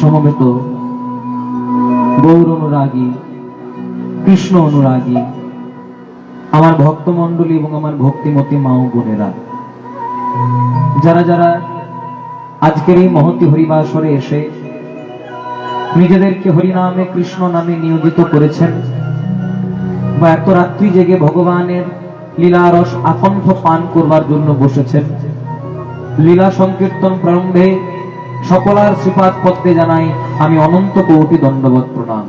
সমবেত গৌর অনুরাগী, কৃষ্ণ অনুরাগী আমার ভক্তমণ্ডলী এবং আমার ভক্তিমতী মা ও বোনেরা, যারা যারা আজকের এই মহতি হরিবাসরে এসে নিজেদেরকে হরিনামে কৃষ্ণ নামে নিয়োজিত করেছেন বা এত রাত্রি জেগে ভগবানের লীলারস আকণ্ঠ পান করবার জন্য বসেছেন, লীলা সংকীর্তন প্রারম্ভে সকলার শ্রীপাদ পদ্মে জানাই আমি অনন্ত কোটি দণ্ডবৎ প্রণাম।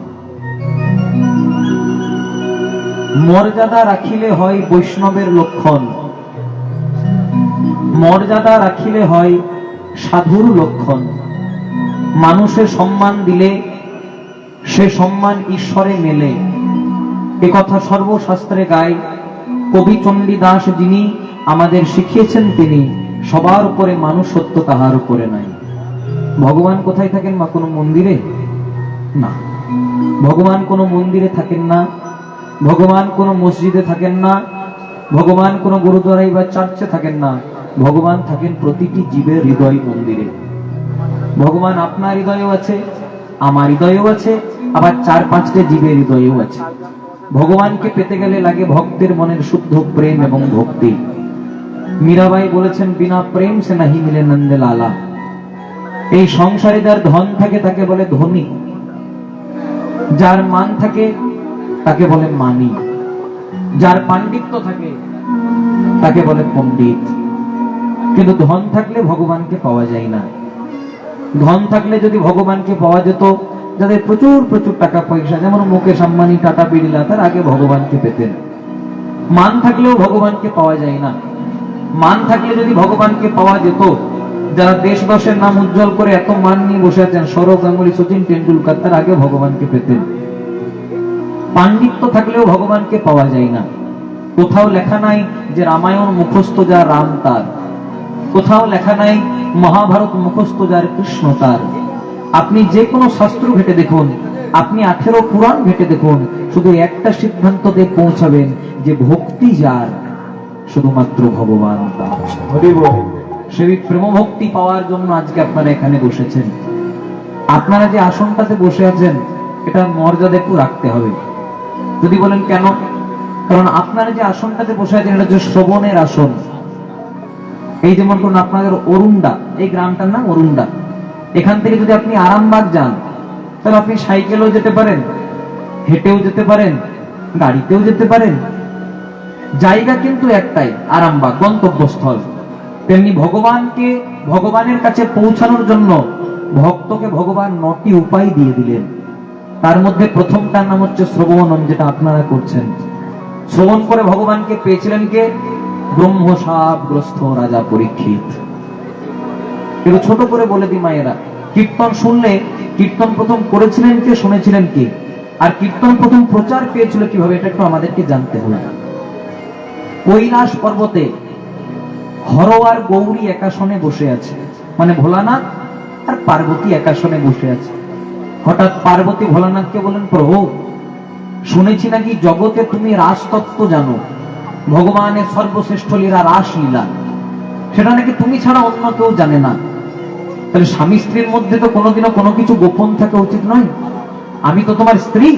মর্যাদা রাখিলে হয় বৈষ্ণবের লক্ষণ, মর্যাদা রাখিলে হয় সাধুর লক্ষণ। মানুষে সম্মান দিলে সে সম্মান ঈশ্বরে মেলে, এ কথা সর্বশাস্ত্রে গায়। কবি চণ্ডীদাস যিনি আমাদের শিখিয়েছেন, তিনি সবার উপরে মানুষত্ব তাহার উপরে নাই। ভগবান কোথায় থাকেন মা? কোনো মন্দিরে না, ভগবান কোনো মন্দিরে থাকেন না, ভগবান কোনো মসজিদে থাকেন না, ভগবান কোনো গুরুদ্বারায় বা চার্চে থাকেন না। ভগবান থাকেন প্রতিটি জীবের হৃদয় মন্দিরে। ভগবান আপনার হৃদয়েও আছে, আমার হৃদয়েও আছে, আবার 4-5টে জীবের হৃদয়েও আছে। ভগবানকে পেতে গেলে লাগে ভক্তের মনের শুদ্ধ প্রেম এবং ভক্তি। মীরাবাই বলেছেন, বিনা প্রেম সে নাহি মিলে নন্দে লালা। এই সংসারে যার ধন থাকে তাকে বলে ধনী, যার মান থাকে তাকে বলে মানি, যার পাণ্ডিত্য থাকে তাকে বলে পণ্ডিত। কিন্তু ধন থাকলে ভগবানকে পাওয়া যায় না। ধন থাকলে যদি ভগবানকে পাওয়া যেত, যাদের প্রচুর প্রচুর টাকা পয়সা, যেমন মুকেশ আম্বানি, টাটা বিড়লা, তার আগে ভগবানকে পেতেন। মান থাকলেও ভগবানকে পাওয়া যায় না। মান থাকলে যদি ভগবানকে পাওয়া যেত, যারা দেশ দশের নাম উজ্জ্বল করে এত মান নিয়ে বসে আছেন, সৌরভ গাঙ্গুলি, সচিন টেন্ডুলকার, তার আগে ভগবানকে পেতেন। পাণ্ডিত্য থাকলেও ভগবানকে পাওয়া যায় না। কোথাও লেখা নাই যে রামায়ণ মুখস্থ যা রাম তার, কোথাও লেখা নাই মহাভারত মুখস্থ যার কৃষ্ণ তার। আপনি যে কোনো শাস্ত্র ঘেটে দেখুন, আপনি 18 পুরাণ ঘেটে দেখুন, শুধু একটা সিদ্ধান্ত দিয়ে পৌঁছাবেন যে ভক্তি যার শুধুমাত্র ভগবান তার। সেই প্রেম ভক্তি পাওয়ার জন্য আজকে আপনারা এখানে বসেছেন। আপনারা যে আসনটাতে বসে আছেন, এটা মর্যাদা একটু রাখতে হবে। যদি বলেন কেন? কারণ আপনারা যে আসনটাতে বসে আছেন, এটা হচ্ছে শ্রবণের আসন। এই যেমন কোন আপনাদের অরুণডা, এই গ্রামটার নাম অরুণডা, এখান থেকে যদি আপনি আরামবাগ যান, তাহলে আপনি সাইকেলেও যেতে পারেন, হেঁটেও যেতে পারেন, গাড়িতেও যেতে পারেন। জায়গা কিন্তু একটাই, আরামবাগ গন্তব্যস্থল। তেমনি ভগবানকে, ভগবানের কাছে পৌঁছানোর জন্য ভক্তকে ভগবান 9টি উপায় দিয়ে দিলেন। তার মধ্যে প্রথমটার নাম হচ্ছে শ্রবণম, যেটা আপনারা করছেন। শ্রবণ করে ভগবানকে পেয়েছিলেন কে? ব্রহ্মশাপগ্রস্ত রাজা পরীক্ষিত। কিন্তু ছোট করে বলে দি মায়েরা, কীর্তন শুনলে, কীর্তন প্রথম করেছিলেন কে, শুনেছিলেন কে, আর কীর্তন প্রথম প্রচার পেয়েছিল কিভাবে, এটা একটু আমাদেরকে জানতে হবে। কৈলাস পর্বতে হর আর গৌরী একাসনে বসে আছে, মানে ভোলানাথ আর পার্বতী একাসনে বসে আছে। হঠাৎ পার্বতী ভোলানাথকে বলেন, প্রভু শুনেছি নাকি জগতে তুমি রাসতত্ত্ব জানো, ভগবানের সর্বশ্রেষ্ঠ লীলা রাসলীলা, সেটা নাকি তুমি ছাড়া অন্য কেউ জানে না। তাহলে স্বামী স্ত্রীর মধ্যে তো কোনোদিনও কোনো কিছু গোপন থাকা উচিত নয়। আমি তো তোমার স্ত্রী,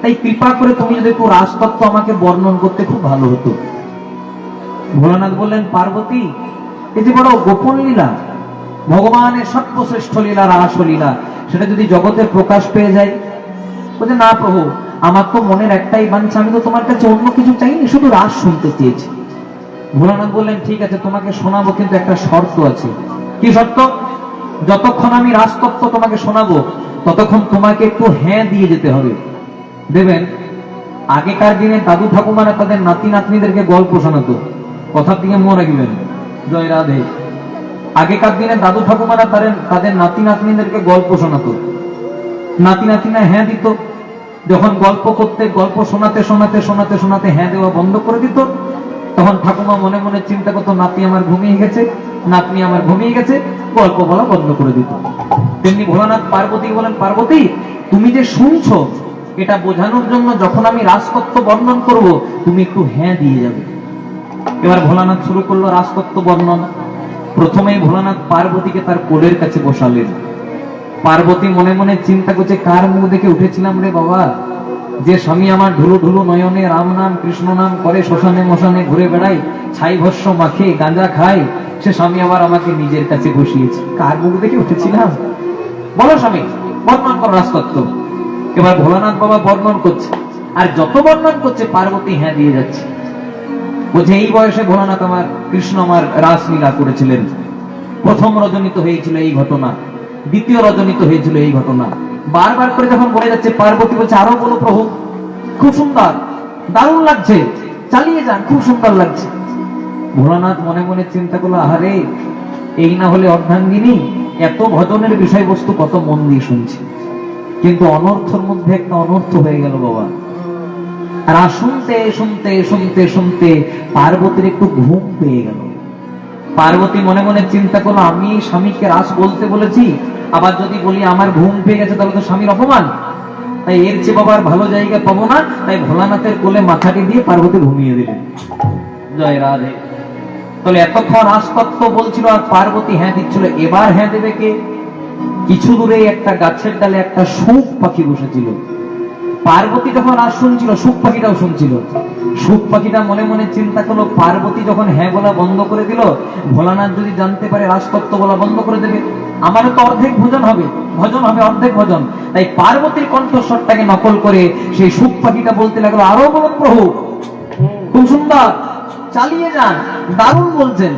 তাই কৃপা করে তুমি যদি একটু রাসতত্ত্ব আমাকে বর্ণন করতে খুব ভালো হতো। ভোলানাথ বললেন, পার্বতী এই যে বড় গোপন লীলা, ভগবানের সর্বশ্রেষ্ঠ লীলা রাসলীলা, সেটা যদি জগতের প্রকাশ পেয়ে যায়। বলছে, না প্রভু, আমার তো মনের একটাই বাঞ্ছা, আমি তো তোমার কাছে অন্য কিছু চাইনি, শুধু রাস শুনতে চেয়েছি। ভোলানাথ বললেন, ঠিক আছে তোমাকে শোনাবো, কিন্তু একটা শর্ত আছে। কি শর্ত? যতক্ষণ আমি রাসতত্ত্ব তোমাকে শোনাবো, ততক্ষণ তোমাকে একটু হ্যাঁ দিয়ে যেতে হবে। দেবেন, আগেকার দিনে দাদু ঠাকুমারা তাদের নাতি নাতনিদেরকে গল্প শোনাতো, কথার দিকে মনে রাখবেন, জয় রাধে। আগেকার দিনে দাদু ঠাকুমারা তাদের নাতি নাতনিদেরকে গল্প শোনাতো, নাতি নাতিনা হ্যাঁ দিত। যখন গল্প করতে, গল্প শোনাতে শোনাতে শোনাতে শোনাতে হ্যাঁ দেওয়া বন্ধ করে দিত, তখন ঠাকুমা মনে মনে চিন্তা করতো, নাতি আমার ঘুমিয়ে গেছে, নাতনি আমার ঘুমিয়ে গেছে, গল্প বলা বন্ধ করে দিত। তেমনি ভোলানাথ পার্বতী বলেন, পার্বতী তুমি যে শুনছো, এটা বোঝানোর জন্য যখন আমি রাসতত্ত্ব বর্ণন করব, তুমি একটু হ্যাঁ দিয়ে যাবে। এবার ভোলানাথ শুরু করলো রাসতত্ত্ব বর্ণন। প্রথমেই ভোলানাথ পার্বতীকে তার কোলের কাছে বসালেন। পার্বতী মনে মনে চিন্তা করছে, কার মুখ দেখে উঠেছিলাম রে বাবা, যে স্বামী আমার ঢুলু ঢুলু নয়নে রাম নাম কৃষ্ণ নাম করে, শ্মশানে মশানে ঘুরে বেড়াই, ছাই ভস্য মাখে গাঁজা খায়, সে স্বামী আবার আমাকে নিজের কাছে বসিয়েছে। কার মুখ দেখে উঠেছিলাম? বলো স্বামী, বর্ণন করো রাজতত্ত্ব। এবার ভোলানাথ বাবা বর্ণন করছে, আর যত বর্ণন করছে পার্বতী হ্যাঁ দিয়ে যাচ্ছে। বলছে এই বয়সে ভোলানাথ আমার কৃষ্ণ আমার রাসলীলা করেছিলেন, প্রথম রজনীত হয়েছিল এই ঘটনা, দ্বিতীয় রজনীত হয়েছিল এই ঘটনা। বারবার করে যখন বলে যাচ্ছে পার্বতী বলছে আরো বলো প্রভু, খুব সুন্দর, দারুণ লাগছে, চালিয়ে যান, খুব সুন্দর লাগছে। ভোলানাথ মনে মনে চিন্তা করলো, আহারে এই না হলে অর্ধাঙ্গিনী, এত ভজনের বিষয়বস্তু কত মন দিয়ে শুনছে, কিন্তু অনর্থর মধ্যে একটা অনর্থ হয়ে গেল বাবা। আর শুনতে শুনতে শুনতে শুনতে পার্বতীর একটু ঘুম পেয়ে গেল। পার্বতী মনে মনে চিন্তা করলো, আমি স্বামীকে রাস বলতে বলেছি, আবার যদি বলি আমার ঘুম পেয়ে গেছে তাহলে তো স্বামীর অপমান, তাই এর চেয়ে বাবার ভালো জায়গা পাবো না, তাই ভোলানাথের কোলে মাথাটি দিয়ে পার্বতী ঘুমিয়ে দিলেন। জয় রাধে। তাহলে এতক্ষণ রাসতত্ত্ব বলছিল আর পার্বতী হ্যাঁ দিচ্ছিল, এবার হ্যাঁ দেবে কে? কিছু দূরে একটা গাছের ডালে একটা শুক পাখি বসেছিল। পার্বতী যখন রাস শুনছিল, শুক পাখিটাও শুনছিল। শুক পাখিটা মনে মনে চিন্তা করলো, পার্বতী যখন হ্যাঁ বলা বন্ধ করে দিল, ভোলানাথ যদি জানতে পারে রাসতত্ত্ব বলা বন্ধ করে দেবে, আমারও তো অর্ধেক ভজন হবে, অর্ধেক ভজন। তাই পার্বতীর কণ্ঠস্বরটাকে নকল করে সেই শুক পাখিটা বলতে লাগলো, আরো বলুন প্রভু, খুব সুন্দর, চালিয়ে যান, দারুণ বলছেন।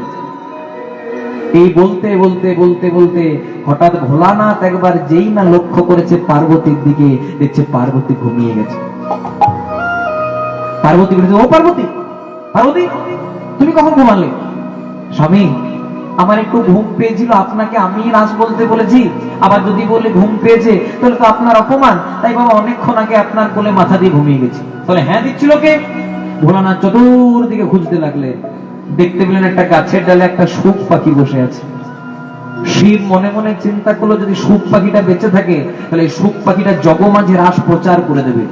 এই বলতে বলতে বলতে বলতে হঠাৎ ভোলানাথ একবার যেই না লক্ষ্য করেছে পার্বতীর দিকে, দেখছে পার্বতী ঘুমিয়ে গেছে। পার্বতী বলেছে, ও পার্বতী, পার্বতী তুমি কখন ঘুমালে? স্বামী আমার একটু ঘুম পেয়েছিল, আপনাকে আমি রাস বলতে বলেছি, আবার যদি বলে ঘুম পেয়েছে তাহলে তো আপনার অপমান, তাই বাবা অনেকক্ষণ আগে আপনার কোলে মাথা দিয়ে ঘুমিয়ে গেছি। তাহলে হ্যাঁ দিচ্ছিল কে? ভোলানাথ চতুর্দিকে খুঁজতে লাগলে, দেখতে পেলেন একটা গাছের ডালে একটা শুক পাখি বসে আছে। শিব মনে মনে চিন্তা করলো, যদি শুক পাখিটা বেঁচে থাকে তাহলে এই শুক পাখিটা জগমাঝে রাস প্রচার করে দেবে।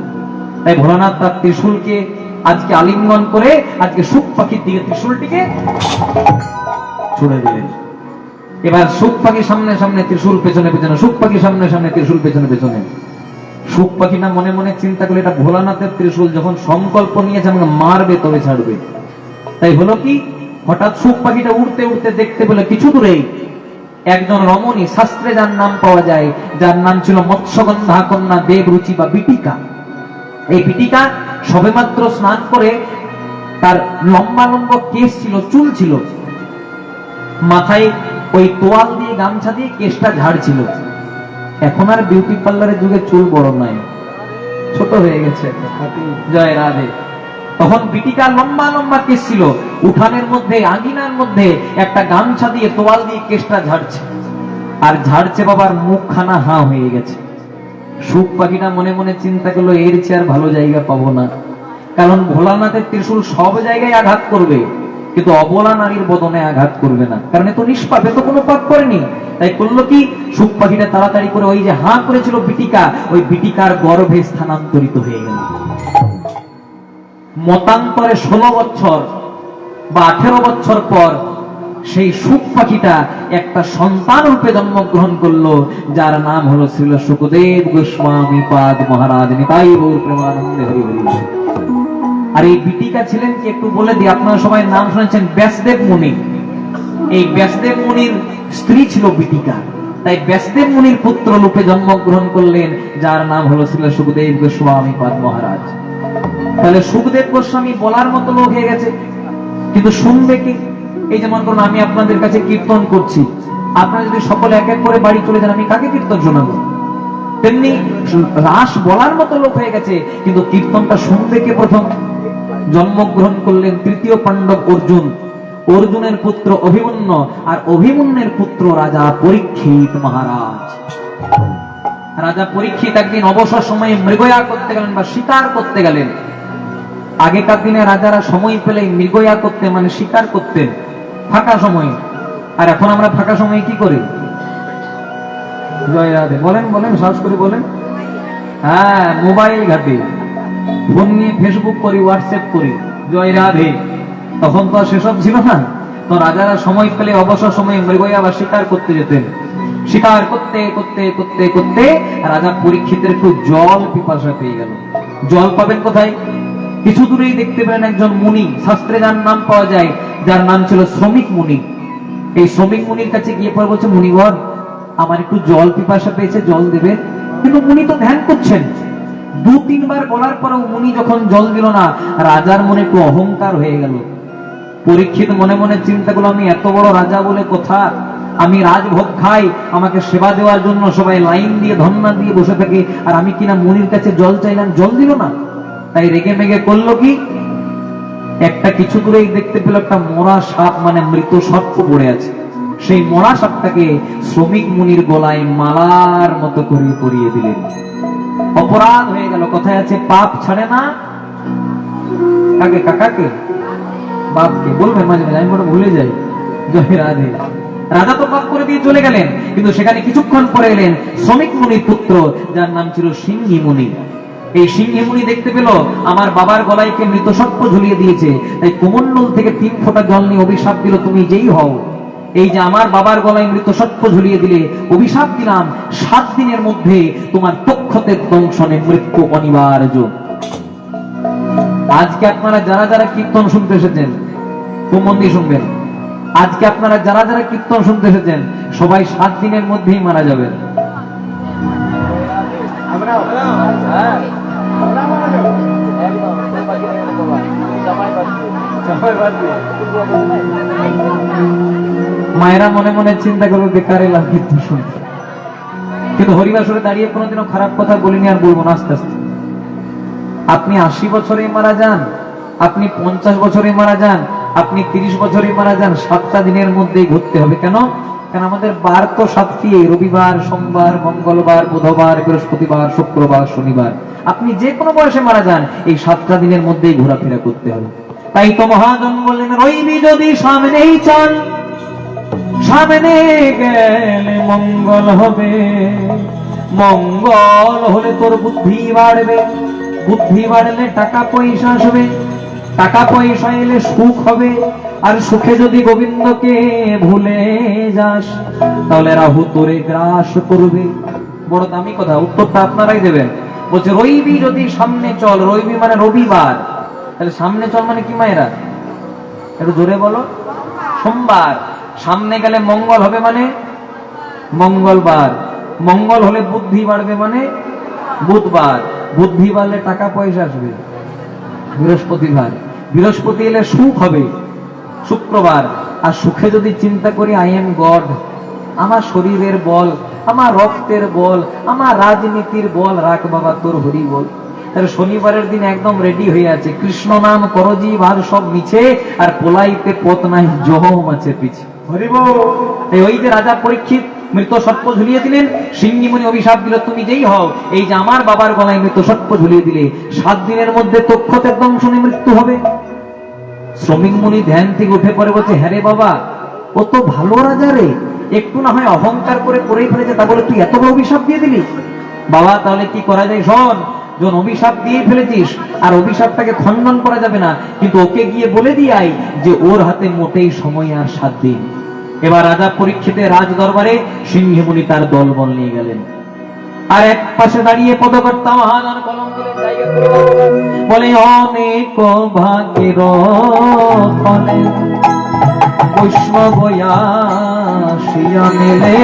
তাই ভোলানাথ তার ত্রিশূলকে আজকে আলিঙ্গন করে আজকে শুক পাখির দিকে ত্রিশূলটিকে ছুড়ে দিলেন। এবার শুক পাখি সামনে সামনে, ত্রিশূল পেছনে পেছনে, শুক পাখি সামনে সামনে, ত্রিশূল পেছনে পেছনে। শুক পাখি না মনে মনে চিন্তা করলে, এটা ভোলানাথের ত্রিশূল, যখন সংকল্প নিয়েছে আমাকে মারবে তবে ছাড়বে। তাই হলো কি, হঠাৎ শুক পাখিটা উড়তে উড়তে দেখতে পেলে কিছু দূরেই একজন রমণী, শাস্ত্রে যার নাম পাওয়া যায়, যার নাম ছিল মৎস্যগন্ধা কন্যা দেবরুচি বা বিটিকা। এই বিটিকা সবেমাত্র স্নান করে, তার লম্বা লম্বা কেশ ছিল, চুল ছিল, মাথায় ওই তোয়াল দিয়ে গামছা দিয়ে কেশটা ঝাড়ছিল। এখন আর বিউটি পার্লারের যুগে চুল বড় নয়, ছোট হয়ে গেছে। জয় রাধে। তখন বিটিকা লম্বা লম্বা কেশ ছিল, উঠানের মধ্যে আঙিনার মধ্যে একটা গামছা দিয়ে তোয়াল দিয়ে কেশটা ঝাড়ছে, আর ঝাড়ছে বাবার মুখখানা হাঁ হয়ে গেছে। শুক পাখিটা মনে মনে চিন্তা করলো, এর চেয়ে আর ভালো জায়গা পাবো না, কারণ ভোলানাথের ত্রিশূল সব জায়গায় আঘাত করবে, কিন্তু অবলা নারীর বদনে আঘাত করবে না, কারণ এ তো নিষ্পাপ, এ তো কোনো পাপ করেনি। তাই করলো কি, শুক পাখিটা তাড়াতাড়ি করে ওই যে হাঁ করেছিল বিটিকা, ওই বিটিকার গর্ভে স্থানান্তরিত হয়ে গেল। মতান্তরে 16 বছর বা 18 বছর পর সেই শুক পাখিটা একটা সন্তান রূপে জন্মগ্রহণ করলো, যার নাম হলো শ্রীল শুকদেব গোস্বামী পাদ মহারাজ। নিতাই গৌর প্রেমানন্দে হরি হরি। আর এই বিটিকা ছিলেন কি একটু বলে দিই, আপনারা সবাই নাম শুনেছেন ব্যাসদেব মুনি। এই ব্যাসদেব মুনির স্ত্রী ছিল বিটিকা, তাই ব্যাসদেব মুনির পুত্র রূপে জন্মগ্রহণ করলেন, যার নাম হলো শ্রীল শুকদেব গোস্বামী পাদ মহারাজ। তাহলে সুখদেব গোস্বামী বলার মতো লোক হয়ে গেছে, কিন্তু শুনবে কি? এই যেমন করুন, আমি আপনাদের কাছে কীর্তন করছি, আপনারা যদি সকলে এক এক করে বাড়ি চলে যান, আমি কাকে কীর্তন শোনাবো? তেমনি রাস বলার মতো লোক হয়ে গেছে, কিন্তু কীর্তনটা শুনবে কে? প্রথম জন্মগ্রহণ করলেন তৃতীয় পাণ্ডব অর্জুন, অর্জুনের পুত্র অভিমন্যু, আর অভিমন্যুর পুত্র রাজা পরীক্ষিত মহারাজ। রাজা পরীক্ষিত একদিন অবসর সময়ে মৃগয়া করতে গেলেন বা শিকার করতে গেলেন। আগেকার দিনে রাজারা সময় পেলে মৃগয়া করতে, মানে শিকার করতেন ফাঁকা সময়ে। আর এখন আমরা ফাঁকা সময়ে কি করি? জয় রাধে। বলেন বলেন, সাহস করে বলেন। হ্যাঁ, মোবাইল ঘাটি, ফোন নিয়ে ফেসবুক করি, হোয়াটসঅ্যাপ করি। জয় রাধে। তখন তো সেসব ছিল না, তো রাজারা সময় পেলে অবসর সময়ে মৃগয়া বা শিকার করতে যেতেন। শিকার করতে করতে করতে করতে রাজা পরীক্ষিতের একটু জল পিপাসা পেয়ে গেল। জল পাবেন কোথায়? কিছু দূরেই দেখতে পেলেন একজন মুনি, শাস্ত্রে যার নাম পাওয়া যায়, যার নাম ছিল শ্রমিক মুনি। এই শ্রমিক মুনির কাছে গিয়ে পরে বলছে, মুনিগণ, আমার একটু জল পিপাসা পেয়েছে, জল দেবেন? কিন্তু মুনি তো ধ্যান করছেন। 2-3 বার বলার পরেও মুনি যখন জল দিল না, রাজার মনে একটু অহংকার হয়ে গেল। পরীক্ষিত মনে মনে চিন্তা করলো, আমি এত বড় রাজা বলে কথা, আমি রাজভোগ খাই, আমাকে সেবা দেওয়ার জন্য সবাই লাইন দিয়ে ধন্না দিয়ে বসে থাকে, আর আমি কিনা মুনির কাছে জল চাইলাম, জল দিল না। তাই রেগে মেগে করলো কি, একটা কিছু দূরেই দেখতে পেল একটা মরা সাপ, মানে মৃত সর্প পড়ে আছে। সেই মরা সাপটাকে শ্রমিক মুনির গলায় মালার মতো করে পরিয়ে দিলেন। অপরাধ হয়ে গেল। কথায় আছে, পাপ ছাড়ে না কাকে? কাকাকে? বাপকে। বলবেন মাঝে মাঝে, আমি বড় ভুলে যাই। জয় রাধে। রাজা তো পাপ করে দিয়ে চলে গেলেন, কিন্তু সেখানে কিছুক্ষণ পরে এলেন শ্রমিক মুনির পুত্র, যার নাম ছিল সিংহী মুনি। এই সিংহী মুনি দেখতে পেল আমার বাবার গলায় কে মৃত সর্প ঝুলিয়ে দিয়েছে, তাই কোমণ্ডল থেকে 3 ফোঁটা জল নিয়ে অভিশাপ দিল, তুমি যেই হও, এই যে আমার বাবার গলায় মৃত সর্প ঝুলিয়ে দিলে, অভিশাপ দিলাম 7 দিনের মধ্যে তোমার পক্ষতে দংশনে মৃত্যু অনিবার্য। আজকে আপনারা যারা যারা কীর্তন শুনতে এসেছেন, খুব মন দিয়ে শুনবেন, আজকে আপনারা যারা যারা কীর্তন শুনতে এসেছেন, সবাই 7 দিনের মধ্যেই মারা যাবেন। মায়েরা মনে মনে চিন্তা করবে, বেকারে লাভ কীর্তন শুনতে। কিন্তু হরিবাসরে দাঁড়িয়ে কোনোদিনও খারাপ কথা বলিনি, আর বলবো না আস্তে আস্তে। আপনি 80 বছরে মারা যান, আপনি 50 বছরে মারা যান, আপনি 30 বছরে মারা যান, 7টা দিনের মধ্যেই ঘুরতে হবে। কেন? কারণ আমাদের বার তো 7টি, রবিবার, সোমবার, মঙ্গলবার, বুধবার, বৃহস্পতিবার, শুক্রবার, শনিবার। আপনি যে কোনো বয়সে মারা যান, এই 7টা দিনের মধ্যেই ঘোরাফেরা করতে হবে। তাই তো মহাজন বললেন, রইবি যদি সামনেই চান, সামনে গেলে মঙ্গল হবে। মঙ্গল হলে তোর বুদ্ধি বাড়বে, বুদ্ধি বাড়লে টাকা পয়সা আসবে, টাকা পয়সা এলে সুখ হবে, আর সুখে যদি গোবিন্দকে ভুলে যাস, তাহলে রাহু তোরে গ্রাস করবে। বড় দামি কথা, উত্তরটা আপনারাই দেবেন। বলছে, রইবি যদি সামনে চল। রইবি মানে রবিবার, তাহলে সামনে চল মানে কি মায়েরা? একটু জোরে বলো। সোমবার। সামনে গেলে মঙ্গল হবে মানে মঙ্গলবার। মঙ্গল হলে বুদ্ধি বাড়বে মানে বুধবার। বুদ্ধি বাড়লে টাকা পয়সা আসবে বৃহস্পতিবার। বৃহস্পতি এলে সুখ হবে শুক্রবার। আর সুখে যদি চিন্তা করি, আই এম গড, আমার শরীরের বল, আমার রক্তের বল, আমার রাজনীতির বল, রাখ বাবা তোর হরি বল। তাহলে শনিবারের দিন একদম রেডি হয়ে আছে, কৃষ্ণ নাম করজি ভার সব মিছে, আর পোলাইতে পথ নাই জহম আছে পিছে। হরি বল। ওই যে রাজা পরীক্ষিত মৃত সর্প ঝুলিয়ে দিলেন, সিংহী মুনি অভিশাপ দিল, তুমি যেই হও, এই যে আমার বাবার গলায় মৃত সর্প ঝুলিয়ে দিলে, 7 দিনের মধ্যে তক্ষতে দংশনে মৃত্যু হবে। শ্রমিক মুনি ধ্যান থেকে উঠে পড়ে বলছে, হ্যাঁ রে বাবা, ও তো ভালো রাজা রে, একটু না হয় অহংকার করে করেই ফেলেছে, তা বলে তুই এত বড় অভিশাপ দিয়ে দিলি। বাবা তাহলে কি করা যায়? শোন, যখন অভিশাপ দিয়ে ফেলেছিস, আর অভিশাপটাকে খণ্ডন করা যাবে না, কিন্তু ওকে গিয়ে বলে দিয়াই যে ওর হাতে মোটেই সময় আর 7 দিন। এবার রাজা পরীক্ষিতের রাজ দরবারে সিংহী মুনি তার দলবল নিয়ে গেলেন। আর এক পাশে দাঁড়িয়ে পদকর্তা মহাজন কলম দিলেন, জায়গা করে বলে, অনেক ভাগ্যের ফলে বৈষ্ণব আসিয়া মেলে,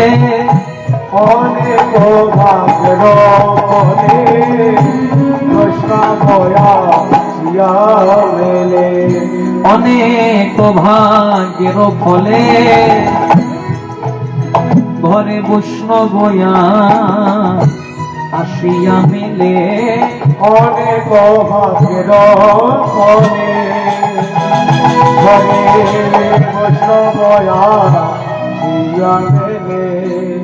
অনেক ভাগ্যের ফলে বৈষ্ণব আসিয়া মেলে। অনেক ভাগ্যের ফলে ঘরে বৈষ্ণব আসিয়া মেলে। অনেক ভাগ্যের ফলে ঘরে বৈষ্ণব আসিয়া মেলে।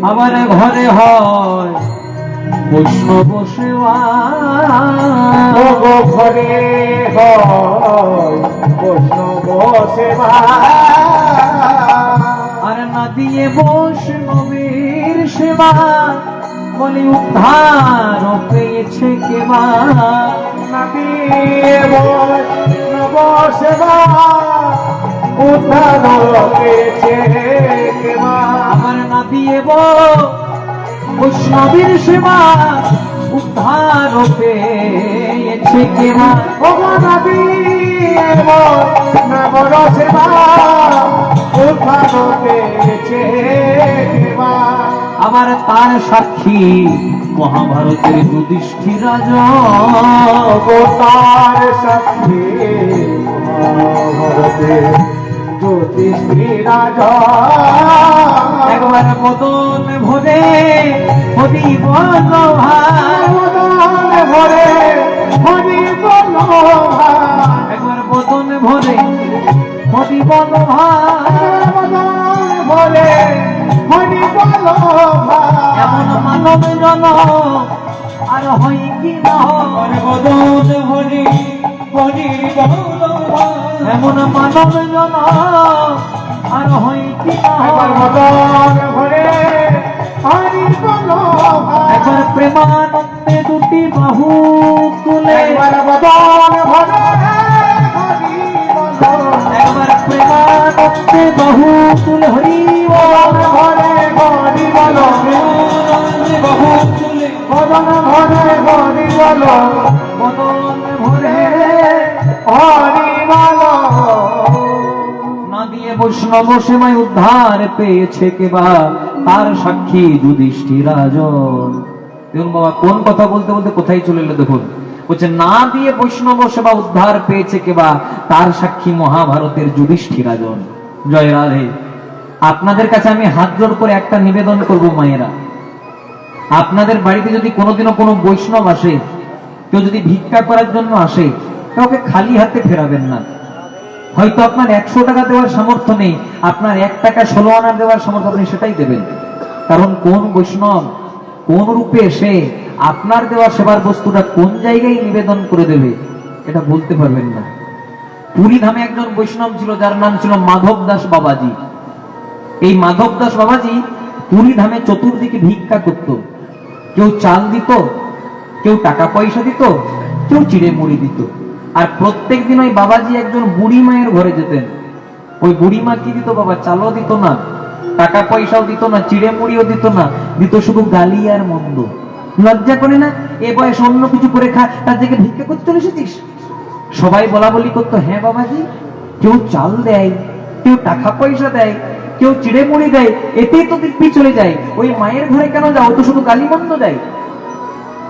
আবার ঘরে হয় বৈষ্ণব সেবা, ঘরে হয় বৈষ্ণব সেবা। আর না দিয়ে বৈষ্ণবের সেবা, বলে উদ্ধার পেয়েছে কেবা। না দিয়ে বৈষ্ণব সেবা, উদ্ধার পেয়েছে কেবা। আমার না দিয়ে বৈষ্ণবের সেবা উদ্ধার পেয়েছে কেবা। নবী বৈষ্ণবর সেবা উদ্ধার পেয়েছে কেবা। আবার তার সাক্ষী মহাভারতের যুধিষ্ঠির রাজা। তার সাক্ষী মহাভারতে যুধিষ্ঠির রাজা। একবার বদন ভরে হরি বল ভাই, বদন ভরে হরি বল ভাই। একবার বদন ভরে হরি বল ভাই। বদন ভরে হরি বল ভাই। এমন মানব জন আর হয় কি না হয়। বদন ভরে হরি বল ভাই। এমন মানব জন আর হয় কি না একবার হয়। বদন ভরে হরি বল ভাই। একবার প্রেমানন্দে দুটি বাহু তুলে, একবার বদন ভরে হরি বল। একবার প্রেমানন্দে বাহু তুলে হরি বল। ভরে হরি বল। প্রেমানন্দে বাহু তুলে বদন ভরে হরি বল। বদন ভরে হরি বল। না দিয়ে বৈষ্ণব সেবায় উদ্ধার পেয়েছে কেবা, তার সাক্ষী যুধিষ্ঠির রাজন। দেখুন বাবা কোন কথা বলতে বলতে কোথায় চলে এলো দেখুন। বলছে না দিয়ে বৈষ্ণব সেবা উদ্ধার পেয়েছে কেবা, তার সাক্ষী মহাভারতের যুধিষ্ঠির রাজন। জয় রাধে। আপনাদের কাছে আমি হাত জোড় করে একটা নিবেদন করব মায়েরা, আপনাদের বাড়িতে যদি কোনোদিনও কোনো বৈষ্ণব আসে, কেউ যদি ভিক্ষা করার জন্য আসে, কাউকে খালি হাতে ফেরাবেন না। হয়তো আপনার 100 টাকা দেওয়ার সামর্থ্য নেই, আপনার 1 টাকা 16 আনা দেওয়ার সামর্থ্য, আপনি সেটাই দেবেন। কারণ কোন বৈষ্ণব কোন রূপে এসে আপনার দেওয়া সেবার বস্তুটা কোন জায়গায় নিবেদন করে দেবে এটা বলতে পারবেন না। পুরী ধামে একজন বৈষ্ণব ছিল যার নাম ছিল মাধব দাস বাবাজি। এই মাধব দাস বাবাজি পুরী ধামে চতুর্দিকে ভিক্ষা করত। কেউ চাল দিত, কেউ টাকা পয়সা দিত, কেউ চিড়ে মুড়ি দিত। আর প্রত্যেক দিন ওই বাবাজি একজন বুড়ি মায়ের ঘরে যেতেন। ওই বুড়ি মা কি দিত বাবা? চালও দিত না, টাকা পয়সাও দিত না, চিড়ে মুড়িও দিত না, দিত শুধু গালি আর মন্দ। লজ্জা করে না এ বয়স অন্য কিছু করে খা, তার জায়গায় ভিক্ষা করতে চলে এসেছিস? সবাই বলা বলি করতো, হ্যাঁ বাবাজি, কেউ চাল দেয়, কেউ টাকা পয়সা দেয়, কেউ চিড়ে মুড়ি দেয়, এতেই তো দিব্যি চলে যায়, ওই মায়ের ঘরে কেন যাও? তো শুধু গালি মন্দ দেয়।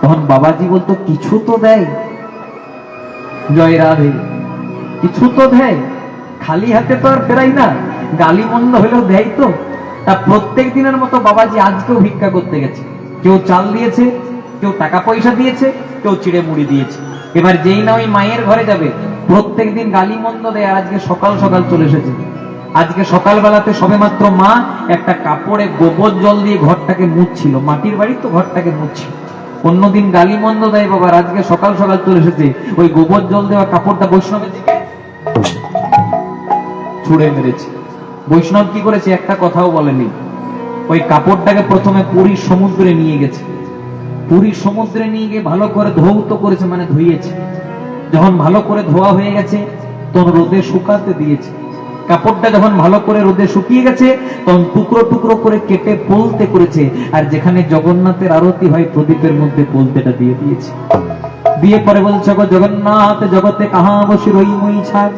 তখন বাবাজি বলতো কিছু তো দেয়। জয় রাধে। কিছু তো দেয়, খালি হাতে তো আর ফেরাই না, গালি মন্দ হলেও দেয় তো। তা প্রত্যেক দিনের মতো বাবাজি আজকেও ভিক্ষা করতে গেছে। কেউ চাল দিয়েছে, কেউ টাকা পয়সা দিয়েছে, কেউ চিড়ে মুড়ি দিয়েছে। এবার যেই না ওই মায়ের ঘরে যাবে, প্রত্যেক দিন গালি মন্দ দেয়। আর আজকে সকাল সকাল চলে এসেছে। আজকে সকালবেলাতে সবে মাত্র মা একটা কাপড়ে গোবর জল দিয়ে ঘরটাকে মুছছিল, মাটির বাড়ি তো ঘরটাকে মুছছিল। অন্যদিন গালি মন্দ দেয় বাবা, আজকে সকাল সকাল চলে এসেছে, ওই গোবর জল দেওয়া কাপড়টা বৈষ্ণবের দিকে ছুড়ে মেরেছে। বৈষ্ণব কি করেছে? একটা কথাও বলেনি। ওই কাপড়টাকে প্রথমে পুরীর সমুদ্রে নিয়ে গেছে। পুরীর সমুদ্রে নিয়ে গিয়ে ভালো করে ধৌত করেছে, মানে ধুইয়েছে। যখন ভালো করে ধোয়া হয়ে গেছে তখন রোদে শুকাতে দিয়েছে। কাপড়টা যখন ভালো করে রোদে শুকিয়ে গেছে তখন টুকরো টুকরো করে কেটে পোলতে করেছে। আর যেখানে জগন্নাথের আরতি হয় প্রদীপের মধ্যে পোলতেটা দিয়ে দিয়েছে। দিয়ে পরে বলছে, গো জগন্নাথ, জগতে কাহা বসে রই মই ছাগ,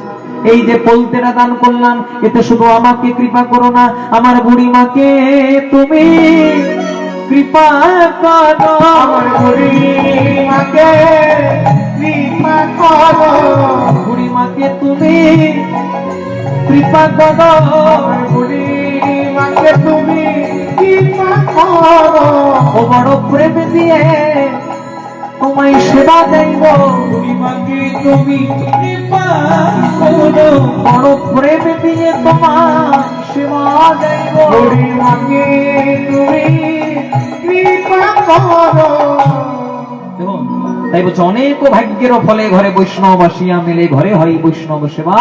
এই যে পোলতেটা দান করলাম, এতে শুধু আমাকে কৃপা করো না, আমার বুড়ি মাকে তুমি কৃপা করো। আমার বুড়ি মাকে কৃপা করো। বুড়ি মাকে তুমি কৃপা করো। আমার বুড়ি মাকে তুমি কৃপা করো। ও বড় প্রেম দিয়ে তোমায় সেবা দেব, বুড়ি মাকে তুমি কৃপা করো। বড় প্রেম দিয়ে তোমার সেবা দেব। বুড়ি মাকে তুমি কৃপা করো। দেখুন, তাই বলছে অনেক ভাগ্যের ফলে ঘরে বৈষ্ণব আসিয়া মেলে, ঘরে হয় বৈষ্ণব সেবা,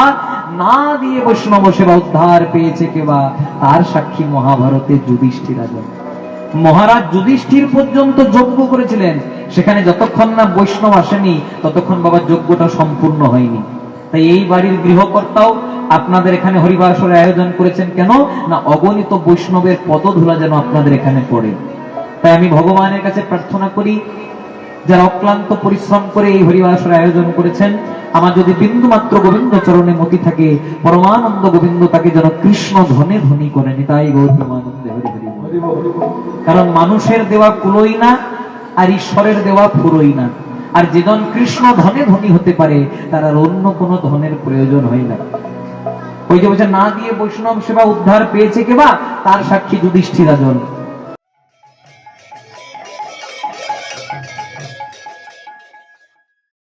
না দিয়ে বৈষ্ণব সেবা উদ্ধার পেয়েছে কেবা, তার সাক্ষী মহাভারতের যুধিষ্ঠির রাজন। মহারাজ যুধিষ্ঠির পর্যন্ত যজ্ঞ করেছিলেন, সেখানে যতক্ষণ না বৈষ্ণব আসেনি ততক্ষণ বাবা যজ্ঞটা সম্পূর্ণ হয়নি। তাই এই বাড়ির গৃহকর্তাও আপনাদের এখানে হরিবাসরের আয়োজন করেছেন কেন না, অগণিত বৈষ্ণবের পদধূলা যেন আপনাদের এখানে পড়ে। তাই আমি ভগবানের কাছে প্রার্থনা করি, যারা অক্লান্ত পরিশ্রম করে এই হরিবাসের আয়োজন করেছেন, আমার যদি বিন্দু মাত্র গোবিন্দ চরণে মতি থাকে, পরমানন্দ গোবিন্দ তাকে যেন কৃষ্ণ ধনে ধনী করেনি। তাই গৌর প্রেমানন্দে হরি হরি বল। হরি বল, হরি বল। কারণ মানুষের দেওয়া কুলোই না, আর ঈশ্বরের দেওয়া ফুরোই না। আর যেজন কৃষ্ণ ধনে ধনী হতে পারে, তার আর অন্য কোনো ধনের প্রয়োজন হয় না। ওই যে বলছে, না দিয়ে বৈষ্ণব সেবা উদ্ধার পেয়েছে কেবা, তার সাক্ষী যুধিষ্ঠির রাজন।